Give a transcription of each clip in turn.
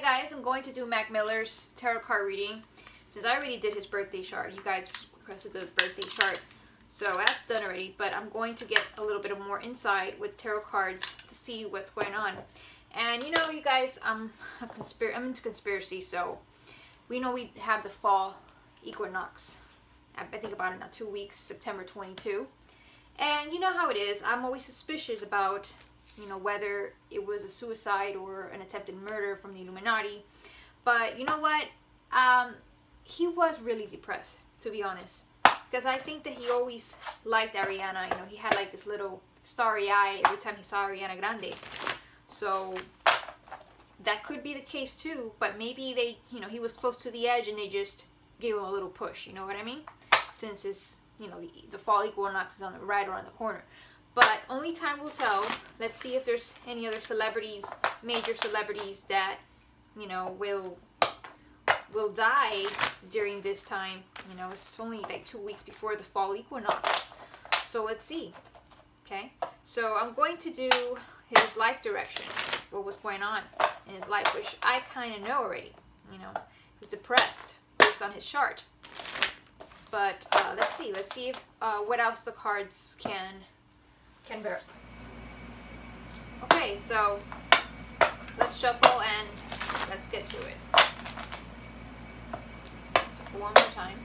guys, I'm going to do Mac Miller's tarot card reading. Since I already did his birthday chart, you guys requested the birthday chart, so that's done already. But I'm going to get a little bit of more insight with tarot cards to see what's going on. And you know, you guys, I'm into conspiracy, so we know we have the fall equinox. I think about it now, 2 weeks, September 22. And you know how it is. I'm always suspicious about, you know, whether it was a suicide or an attempted murder from the Illuminati. But you know what? He was really depressed, to be honest. Because I think that he always liked Ariana. You know, he had like this little starry eye every time he saw Ariana Grande. So that could be the case too. But maybe they, you know, he was close to the edge and they just gave him a little push. You know what I mean? Since his, you know, the fall equinox is on the right around the corner. But only time will tell. Let's see if there's any other celebrities, major celebrities that, you know, will die during this time. You know, it's only like 2 weeks before the fall equinox. So let's see. Okay. So I'm going to do his life direction. What was going on in his life, which I kind of know already. You know, he's depressed based on his chart. But let's see. Let's see if what else the cards can bear. Okay, so let's shuffle and let's get to it. So for one more time,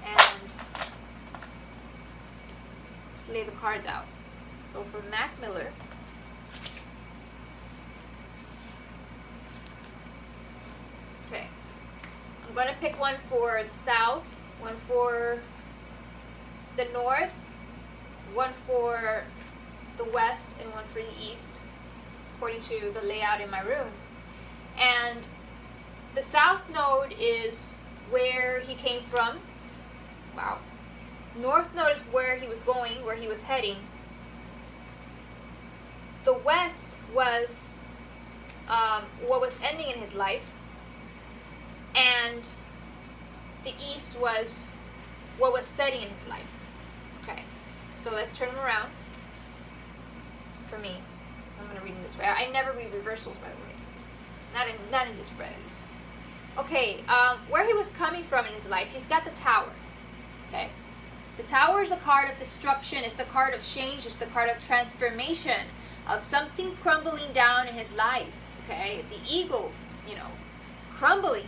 and let's lay the cards out. So for Mac Miller, okay, I'm going to pick one for the south, one for the north, one for the west, and one for the east, according to the layout in my room. And the south node is where he came from. Wow. North node is where he was going, where he was heading. The west was what was ending in his life. And the east was what was setting in his life. Okay. So let's turn them around for me. I'm going to read them this way. I never read reversals, by the way. Not in this spread, at least. Okay, where he was coming from in his life, he's got the Tower. Okay. The Tower is a card of destruction. It's the card of change. It's the card of transformation, of something crumbling down in his life. Okay. The ego, you know, crumbling.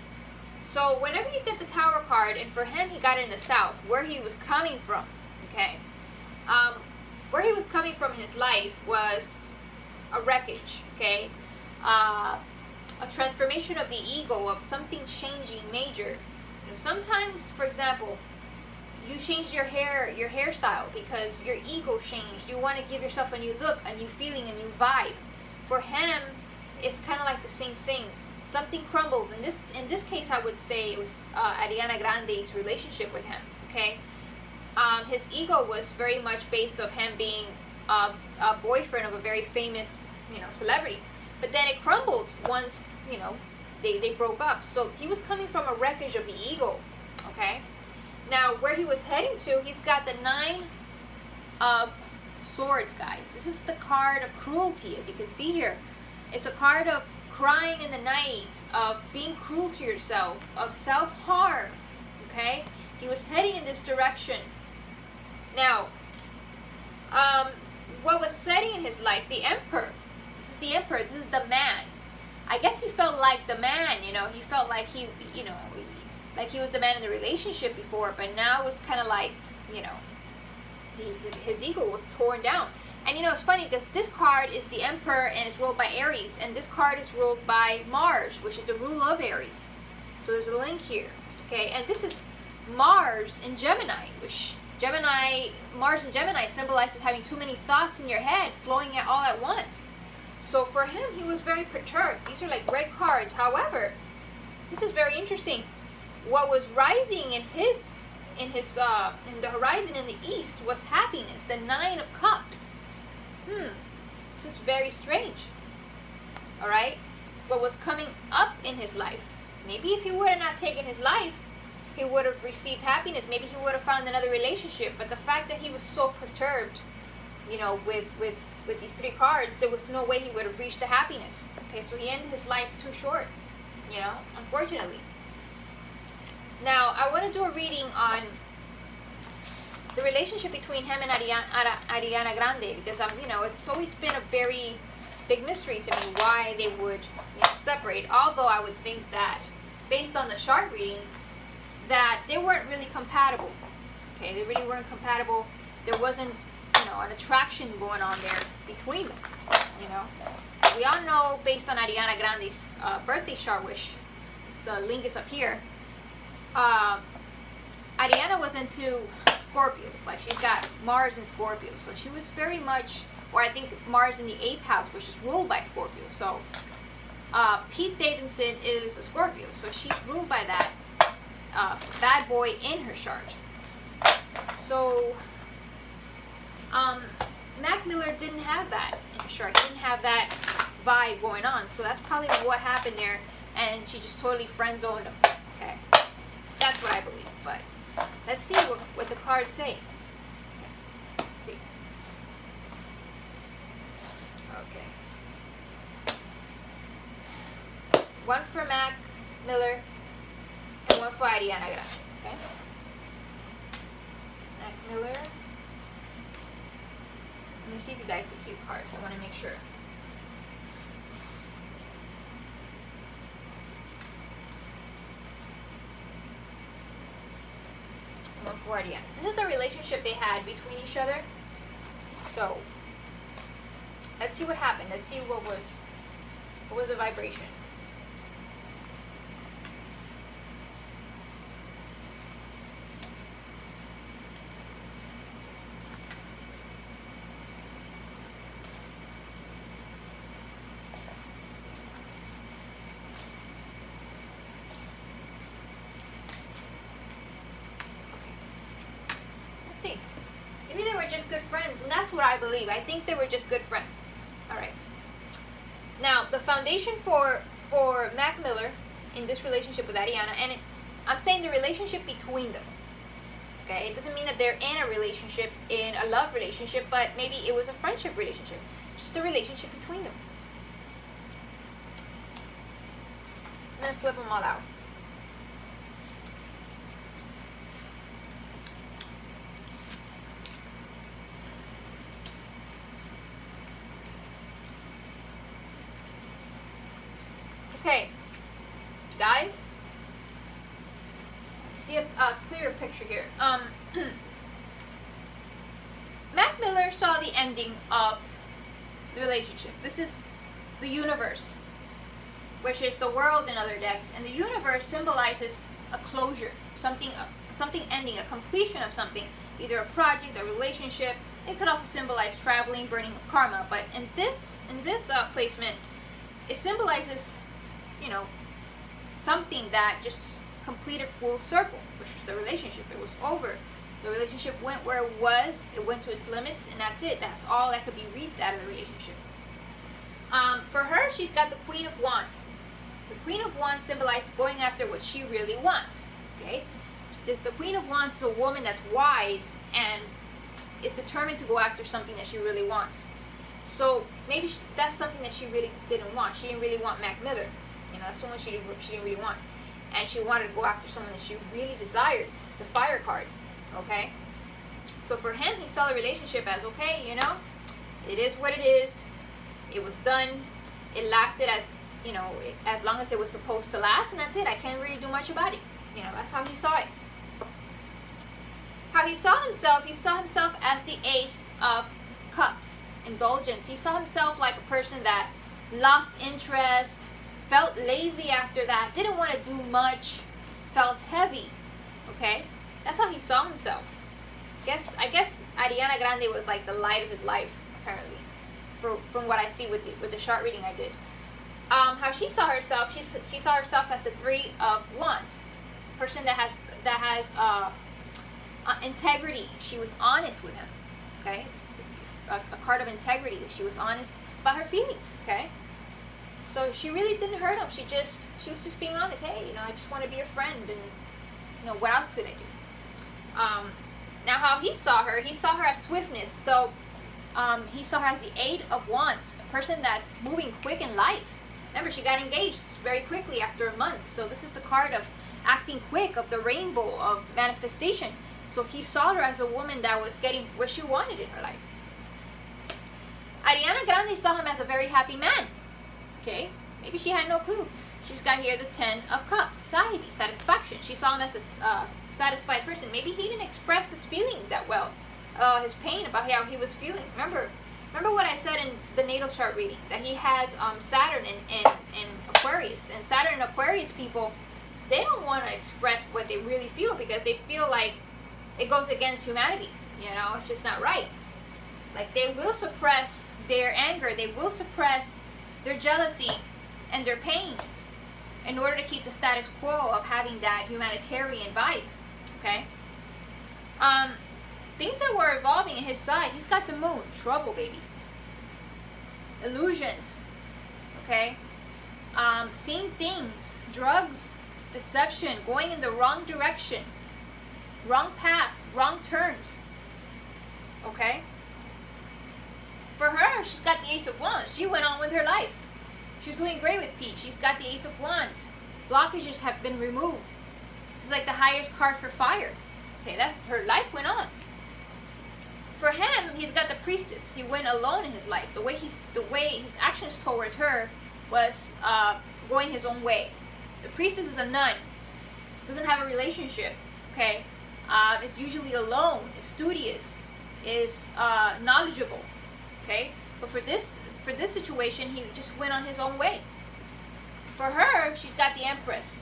So whenever you get the Tower card, and for him, he got it in the south, where he was coming from. Okay. Where he was coming from in his life was a wreckage, okay? A transformation of the ego, of something changing major. You know, sometimes, for example, you changed your hairstyle because your ego changed. You want to give yourself a new look, a new feeling, a new vibe. For him, it's kind of like the same thing. Something crumbled. In this case, I would say it was Ariana Grande's relationship with him, okay? His ego was very much based on him being a boyfriend of a very famous, you know, celebrity. But then it crumbled once, you know, they broke up. So he was coming from a wreckage of the ego, okay? Now, where he was heading to, he's got the 9 of Swords, guys. This is the card of cruelty, as you can see here. It's a card of crying in the night, of being cruel to yourself, of self-harm, okay? He was heading in this direction. Now, what was setting in his life, the Emperor. This is the Emperor. This is the man. I guess he felt like the man, you know. He felt like he, you know, like he was the man in the relationship before. But now it was kind of like, you know, his ego was torn down. And, you know, it's funny because this card is the Emperor and it's ruled by Aries. And this card is ruled by Mars, which is the ruler of Aries. So there's a link here. Okay, and this is Mars in Gemini, which Mars in Gemini symbolizes having too many thoughts in your head, flowing all at once. So for him, he was very perturbed. These are like red cards. However, this is very interesting. What was rising in the horizon in the east was happiness, the 9 of Cups. This is very strange. All right, what was coming up in his life? Maybe if he would have not taken his life, he would have received happiness. Maybe he would have found another relationship. But the fact that he was so perturbed, you know, with these 3 cards, there was no way he would have reached the happiness. Okay, so he ended his life too short, you know, unfortunately. Now, I want to do a reading on the relationship between him and Ariana Grande, because you know, it's always been a very big mystery to me why they would, you know, separate. Although I would think that, based on the chart reading, that they weren't really compatible. Okay, they really weren't compatible. There wasn't, you know, an attraction going on there between them. You know, we all know, based on Ariana Grande's birthday chart, which the link is up here. Ariana was into Scorpios, like she's got Mars in Scorpio, so she was very much, or I think Mars in the 8th house, which is ruled by Scorpio. So Pete Davidson is a Scorpio, so she's ruled by that bad boy in her chart. So Mac Miller didn't have that in her chart. He didn't have that vibe going on, so that's probably what happened there, and she just totally friend-zoned him. Okay, that's what I believe. But let's see what the cards say. Okay. Let's see. Okay. One for Mac Miller and one for Ariana Grande. Okay. Mac Miller. Let me see if you guys can see the cards. I want to make sure. For Ariana. This is the relationship they had between each other. So let's see what happened. Let's see what was the vibration. See, maybe they were just good friends, and that's what I believe. I think they were just good friends. All right. Now, the foundation for Mac Miller in this relationship with Ariana, and I'm saying the relationship between them. Okay, it doesn't mean that they're in a relationship, in a love relationship, but maybe it was a friendship relationship, just a relationship between them. I'm gonna flip them all out. Okay, guys, see a clearer picture here. Mac Miller saw the ending of the relationship. This is the universe, which is the world in other decks, and the universe symbolizes a closure, something ending, a completion of something, either a project, a relationship. It could also symbolize traveling, burning of karma, but in this placement, it symbolizes, you know, something that just completed full circle, which is the relationship. It was over. The relationship went where it was. It went to its limits, and that's it. That's all that could be reaped out of the relationship. For her, she's got the Queen of Wands. The Queen of Wands symbolizes going after what she really wants. Okay, the Queen of Wands is a woman that's wise and is determined to go after something that she really wants. So maybe that's something that she really didn't want. She didn't really want Mac Miller. You know, that's someone she didn't really want. And she wanted to go after someone that she really desired. This is the Fire card. Okay? So for him, he saw the relationship as, okay, you know, it is what it is. It was done. It lasted as, you know, as long as it was supposed to last, and that's it. I can't really do much about it. You know, that's how he saw it. How he saw himself as the 8 of Cups, indulgence. He saw himself like a person that lost interest, felt lazy after that, didn't want to do much, felt heavy. Okay? That's how he saw himself. I guess Ariana Grande was like the light of his life, apparently, from what I see with the chart reading I did. How she saw herself, she saw herself as the 3 of Wands, person that has integrity. She was honest with him. Okay, it's a card of integrity, that she was honest about her feelings. Okay, so she really didn't hurt him. She was just being honest. Hey, you know, I just want to be your friend, and you know, what else could I do? Now, how he saw her as swiftness. Though he saw her as the 8 of Wands, a person that's moving quick in life. Remember, she got engaged very quickly after a month. So this is the card of acting quick, of the rainbow, of manifestation. So he saw her as a woman that was getting what she wanted in her life. Ariana Grande saw him as a very happy man. Okay, maybe she had no clue. She's got here the 10 of Cups, society, satisfaction. She saw him as a satisfied person. Maybe he didn't express his feelings that well. His pain about how he was feeling. Remember what I said in the natal chart reading, that he has Saturn in Aquarius. And Saturn and Aquarius people, they don't want to express what they really feel because they feel like it goes against humanity. You know, it's just not right. Like, they will suppress their anger. They will suppress their jealousy and their pain in order to keep the status quo of having that humanitarian vibe. Okay? Things that were evolving in his side, he's got the moon, trouble, baby. Illusions. Okay? Seeing things, drugs, deception, going in the wrong direction, wrong path, wrong turns. Okay? For her, she's got the Ace of Wands. She went on with her life. She's doing great with Pete. She's got the Ace of Wands. Blockages have been removed. This is like the highest card for fire. Okay, that's her life went on. For him, he's got the Priestess. He went alone in his life. The way his actions towards her was going his own way. The Priestess is a nun. Doesn't have a relationship. Okay, is usually alone. Is studious. Is knowledgeable. Okay, but for this situation, he just went on his own way. For her, she's got the Empress.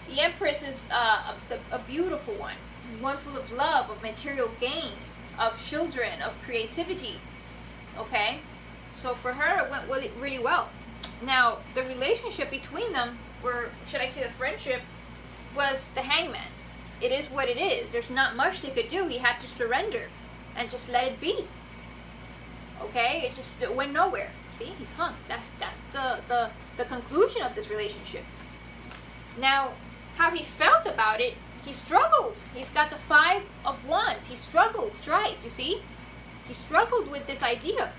The Empress is a beautiful one full of love, of material gain, of children, of creativity. Okay, so for her, it went really well. Now, the relationship between them, or should I say the friendship, was the Hangman. It is what it is. There's not much they could do. He had to surrender and just let it be. Okay, it went nowhere. See, he's hung. That's the conclusion of this relationship. Now, how he felt about it, he struggled. He's got the 5 of Wands. He struggled, strife, you see? He struggled with this idea.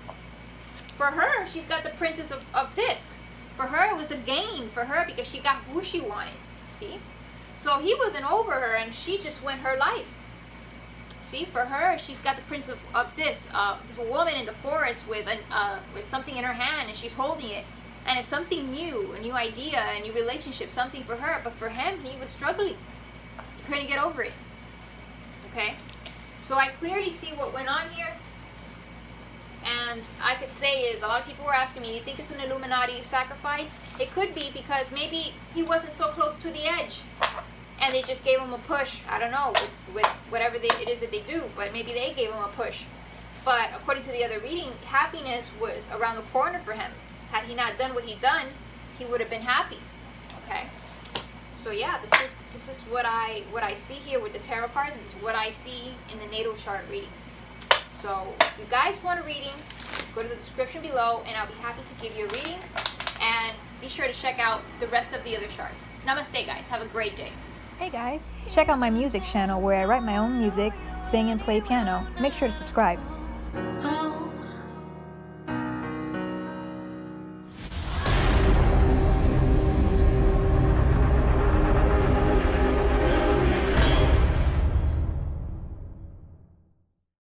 For her, she's got the Princess of Disc. For her, it was a gain for her because she got who she wanted, see? So he wasn't over her and she just went her life. See, for her, she's got the Prince of Disc, a woman in the forest with something in her hand and she's holding it. And it's something new, a new idea, a new relationship, something for her. But for him, he was struggling. He couldn't get over it. Okay? So I clearly see what went on here. And I could say is, a lot of people were asking me, you think it's an Illuminati sacrifice? It could be because maybe he wasn't so close to the edge. And they just gave him a push. I don't know, with whatever it is that they do. But maybe they gave him a push. But according to the other reading, happiness was around the corner for him. Had he not done what he done, he would have been happy. Okay? So yeah, this is what I see here with the tarot cards, and this is what I see in the natal chart reading. So if you guys want a reading, go to the description below and I'll be happy to give you a reading. And be sure to check out the rest of the other charts. Namaste guys, have a great day. Hey guys, check out my music channel where I write my own music, sing and play piano. Make sure to subscribe.